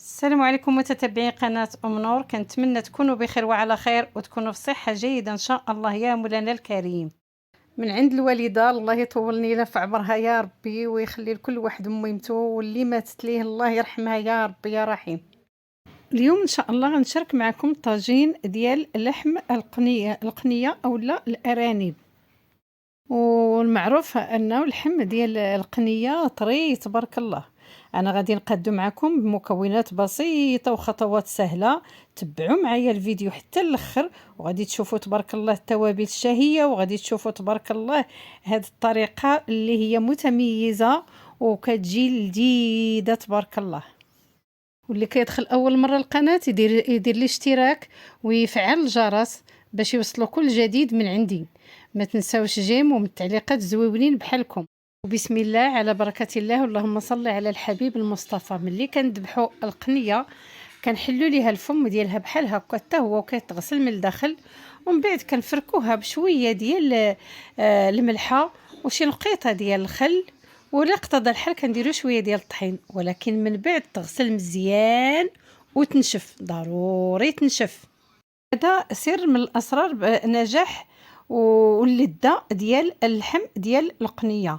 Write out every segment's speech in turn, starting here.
السلام عليكم متتبعين قناة أم نور، كنتمنى تكونوا بخير وعلى خير وتكونوا في صحة جيدة إن شاء الله يا مولانا الكريم. من عند الوالدة الله يطول لها في عمرها يا ربي ويخلي لكل واحد ميمته، واللي ماتت ليه الله يرحمها يا ربي يا رحيم. اليوم إن شاء الله غنشارك معكم طاجين ديال لحم القنية أولا الأرانب. والمعروف انه اللحم ديال القنيه طري تبارك الله. انا غادي نقدم معكم بمكونات بسيطه وخطوات سهله. تبعوا معايا الفيديو حتى الاخر وغادي تشوفوا تبارك الله التوابل الشهيه، وغادي تشوفوا تبارك الله هذه الطريقه اللي هي متميزه وكتجي لذيذه تبارك الله. واللي كيدخل اول مره القناه يدير لي اشتراك ويفعل الجرس باش يوصلوا كل جديد من عندي. ما تنساوش جيم ومن التعليقات زويونين بحالكم. وبسم الله على بركه الله، اللهم صل على الحبيب المصطفى. ملي كنذبحوا القنيه كنحلوا ليها الفم ديالها بحال هكا حتى هو وكيتغسل من الداخل، ومن بعد كنفركوها بشويه ديال الملحه وشي نقيطه ديال الخل، ولا اقتضى الحال كنديروا شويه ديال الطحين، ولكن من بعد تغسل مزيان وتنشف، ضروري تنشف. هذا سر من الاسرار نجاح واللذه ديال اللحم ديال القنيه.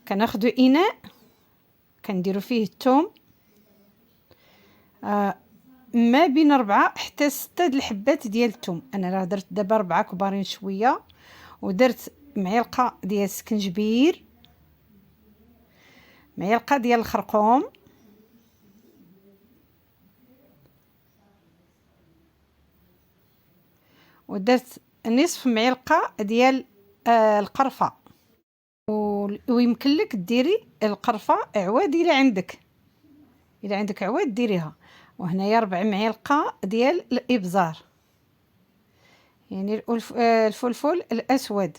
كناخذوا اناء كنديروا فيه الثوم، ما بين 4 حتى 6 د الحبات ديال الثوم. انا راه درت دابا 4 كبارين شويه، ودرت معلقه ديال السكنجبير، معلقه ديال الخرقوم، ودرت نصف معلقه ديال القرفه. ويمكن لك ديري القرفه عواد الا عندك عواد ديريها. وهنايا 4 معالق ديال الابزار، يعني الفلفل الاسود.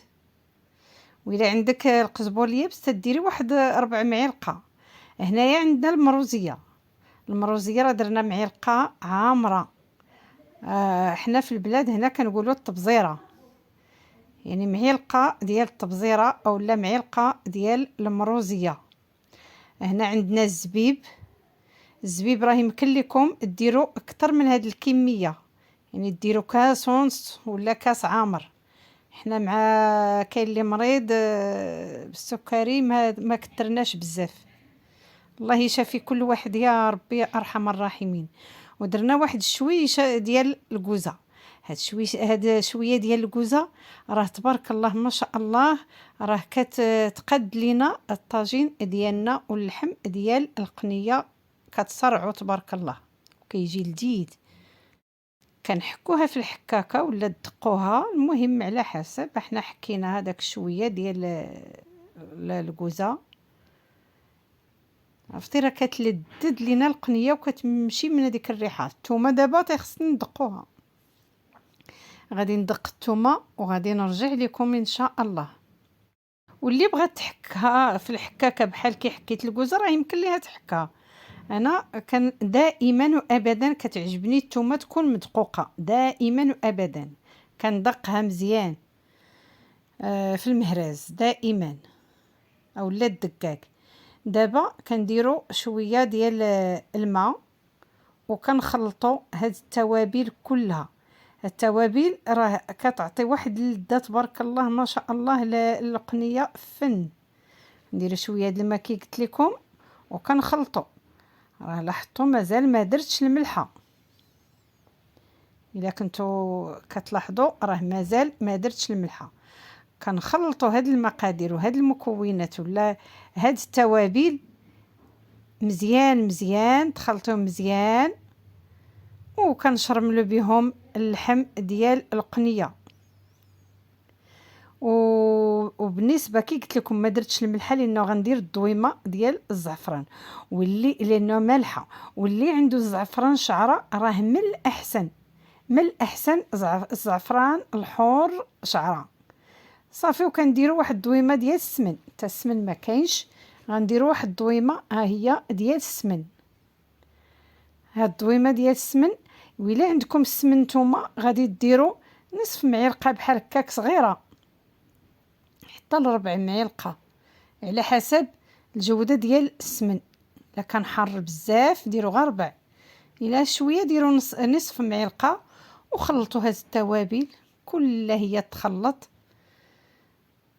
وإلا عندك القزبور اليابس تديري واحد 4 معالق. هنايا عندنا المروزيه راه درنا معلقه عامره. حنا في البلاد هنا كنقولوا الطبزيره، يعني معلقه ديال الطبزيره اولا معلقه ديال المروزيه. هنا عندنا الزبيب راه يمكن لكم ديروا اكثر من هذه الكميه، يعني ديروا كاس ونص ولا كاس عامر. حنا مع كاين اللي مريض بالسكري ما كثرناش بزاف. الله يشافي كل واحد يا ربي ارحم الراحمين. ودرنا واحد شويه ديال الكوزه. هاد شويه ديال الكوزه راه تبارك الله ما شاء الله راه كتقد لينا الطاجين ديالنا واللحم ديال القنيه، كتصرعوا تبارك الله وكيجي لذيذ. كنحكوها في الحكاكه ولا دقوها، المهم على حسب. احنا حكينا هذاك شويه ديال الكوزه، عرفتي راه كتلذذ لينا القنيه وكتمشي من هذيك الريحه. الثومه دابا تيخصني ندقوها، غادي ندق الثومه وغادي نرجع لكم ان شاء الله. واللي بغات تحكها في الحكاكه بحال كي حكيت الكوزه راه يمكن ليها تحكها. انا كان دائما وابدا كتعجبني الثومه تكون مدقوقه، دائما وابدا كندقها مزيان في المهراز دائما اولا الدقاق. دابا كنديروا شويه ديال الماء وكنخلطوا هاد التوابل كلها. التوابل راه كتعطي واحد اللذه تبارك الله ما شاء الله للقنيه فن. ندير شويه د الماء كي قلت لكم وكنخلطوا. راه لاحظتوا مازال ما درتش الملحه، الا كنتوا كتلاحظوا راه مازال ما درتش الملحه. كنخلطوا هاد المقادير وهاد المكونات ولا هاد التوابل مزيان تخلطوهم مزيان، وكنشرملو بهم اللحم ديال القنيه. وبالنسبه كي قلت لكم ما درتش الملحه لانه غندير الضويمه ديال الزعفران، واللي لانه مالحه. واللي عنده الزعفران شعره راه من الاحسن الزعفران الحور شعره صافي. وكنديروا واحد الضويمه ديال السمن، حتى السمن ما كاينش غنديروا واحد الضويمه ها هي ديال السمن. هاد الضويمه ديال السمن، وإلا عندكم السمن نتوما غادي ديروا نصف معلقه بحال هكاك صغيره حتى ل4 معالق على حسب الجوده ديال السمن. الا كان حار بزاف ديروا غير ربع، الا شويه ديروا نصف معلقه، وخلطوا هاد التوابل كلها هي تخلط.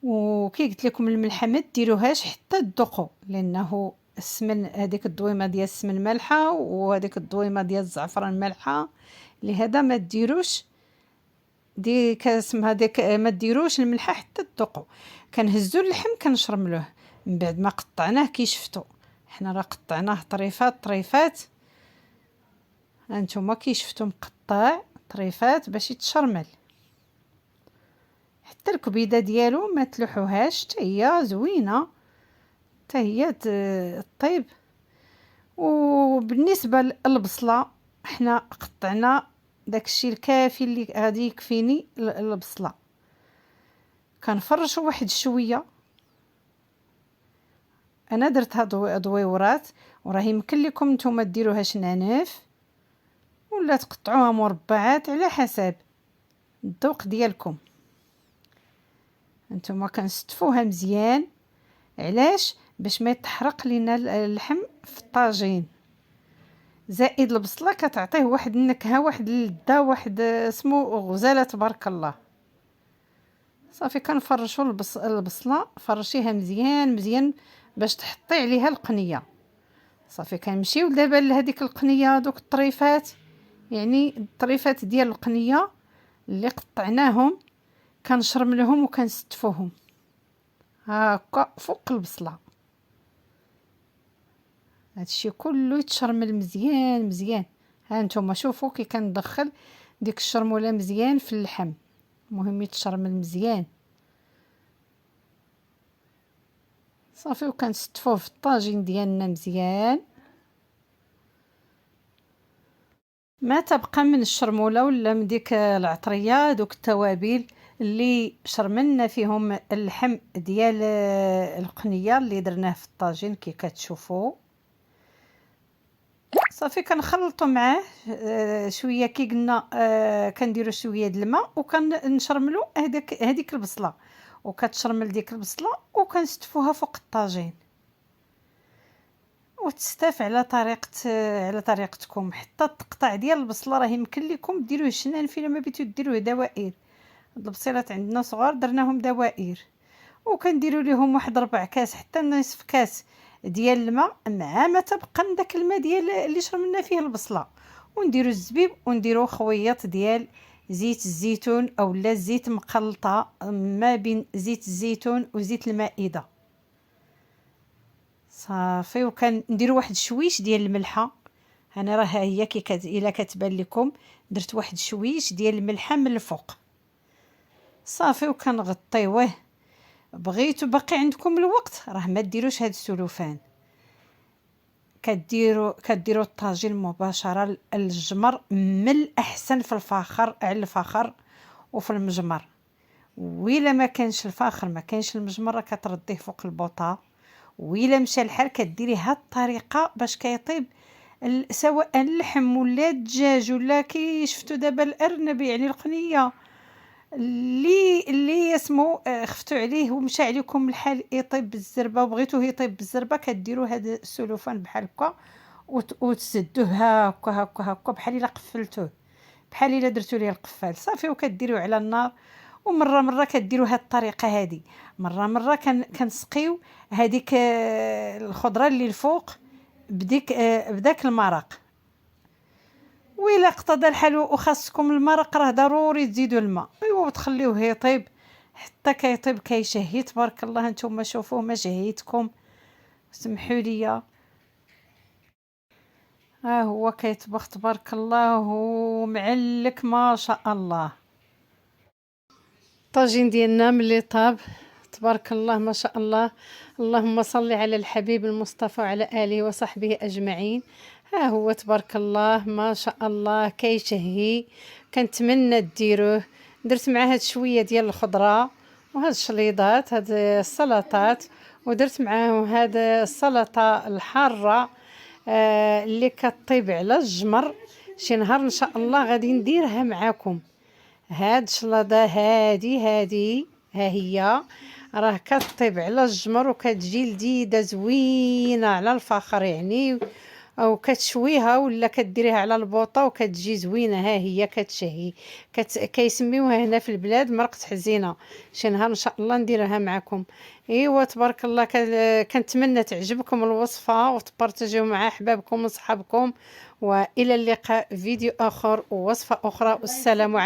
وكي قلت لكم الملحه ما ديروهاش حتى تذوقوا، لانه السمن هذيك الضويمه ديال السمن مالحه وهذيك الضويمه ديال الزعفران مالحه، لهذا ما ديروش ديك اسمها ديك، ما ديروش الملحه حتى تذوقوا. كنهزوا اللحم كنشرملوه من بعد ما قطعناه كي شفتوا، حنا راه قطعناه طريفات طريفات، هانتوما كي شفتوا مقطع طريفات باش يتشرمل. حتى الكبيده ديالو ما تلوحوهاش، حتى هي زوينه، حتى هي الطيب. وبالنسبه للبصله حنا قطعنا داكشي الكافي اللي غادي يكفيني البصله. كنفرشوا واحد شويه، انا درتها دويورات، وراه يمكن لكم نتوما ديروهاش نعناف ولا تقطعوها مربعات على حسب الذوق ديالكم. نتوما كنستفوها مزيان، علاش؟ باش ما يتحرق لينا اللحم في الطاجين. زائد البصله كتعطيه واحد النكهه، واحد اللذه، واحد اسمه غزاله تبارك الله. صافي كنفرشوا البصله، فرشيها مزيان مزيان باش تحطي عليها القنيه. صافي كنمشيو دابا لهذيك القنيه، دوك الطريفات، يعني الطريفات ديال القنيه اللي قطعناهم كنشرملهم وكنستفوهم هكا فوق البصله. هادشي كله يتشرمل مزيان مزيان. ها نتوما شوفوا كي كندخل ديك الشرموله مزيان في اللحم، المهم يتشرمل مزيان. صافي وكنستفوه في الطاجين ديالنا مزيان. ما تبقى من الشرموله ولا من ديك العطريه، دوك التوابل اللي شرملنا فيهم اللحم ديال القنيه اللي درناه في الطاجين كي كتشوفوا. صافي كنخلطوا معاه شويه كي قلنا، كنديروا شويه د الماء وكنشرملوا هذيك البصله، وكتشرمل ديك البصله وكنستفوها فوق الطاجين. وتستاف على طريقتكم. حتى التقطع ديال البصله راه يمكن لكم ديروه شنان، فيلا ما بغيتو ديروه دوائر. هاد البصيلات عندنا صغار درناهم دوائر، وكنديروا لهم واحد 4 كاس حتى نصف كاس ديال الماء، مع ما تبقى من داك الماء ديال اللي شرمنا فيه البصله، ونديروا الزبيب ونديروا خويط ديال زيت الزيتون اولا زيت مخلطه ما بين زيت الزيتون وزيت المائده. صافي وكنديروا واحد شويش ديال الملحه. انا راه هي الا كتبان لكم درت واحد شويش ديال الملحه من الفوق. صافي وكنغطيوه. بغيتو باقي عندكم الوقت راه ما ديروش هاد السلوفان، كديروا الطاجين مباشره الجمر من الاحسن في الفخر، على الفخر وفي المجمر. وإلا ما كانش الفخر ما كانش المجمر كترديه فوق البوطه. وإلا مشى الحال كديري هاد الطريقه باش كيطيب سواء اللحم ولا الدجاج ولا كي شفتوا دابا الارنب، يعني القنيه اللي اسمو خفتوا عليه ومشى عليكم الحال يطيب بالزربه وبغيتوه يطيب بالزربه، كديروا هذا السلوفان بحال هكا وتسدوه هكا هكا هكا بحال الا قفلتوه، بحال الا درتوا ليه القفال. صافي وكديروه على النار، ومره مره كديروا هذه الطريقه هذه، مره كنسقيو هذيك الخضره اللي الفوق بداك المرق. وإلا اقتضى الحال وخاصكم المرق راه ضروري تزيدوا الماء، ايوا وتخليوه يطيب حتى كيطيب كيشهي تبارك الله. نتوما شوفوه ما شهيتكم، سمحوا لي. ها هو كيطبخ تبارك الله ومعلك ما شاء الله. الطاجين ديالنا ملي طاب تبارك الله ما شاء الله، اللهم صل على الحبيب المصطفى وعلى آله وصحبه أجمعين. ها هو تبارك الله ما شاء الله كيشهي. كنتمنى ديروه. درت معاه هاد شويه ديال الخضره وهاد الشليضات، هاد السلطات، ودرت معاه هاد السلطه الحاره اللي كطيب على الجمر. شي نهار ان شاء الله غادي نديرها معاكم. هاد الشلاضه هادي ها هي راه كطيب على الجمر وكتجي لذيذه زوينه على الفخر يعني، او كتشويها ولا كديريها على البوطه وكتجي زوينه. ها هي كتشهي، كيسميوها هنا في البلاد مرقه حزينه. شي نهار ان شاء الله نديرها معكم. ايوا تبارك الله. كنتمنى تعجبكم الوصفه وتبارطاجيو مع احبابكم وصحابكم، والى اللقاء فيديو اخر ووصفه اخرى، والسلام عليكم.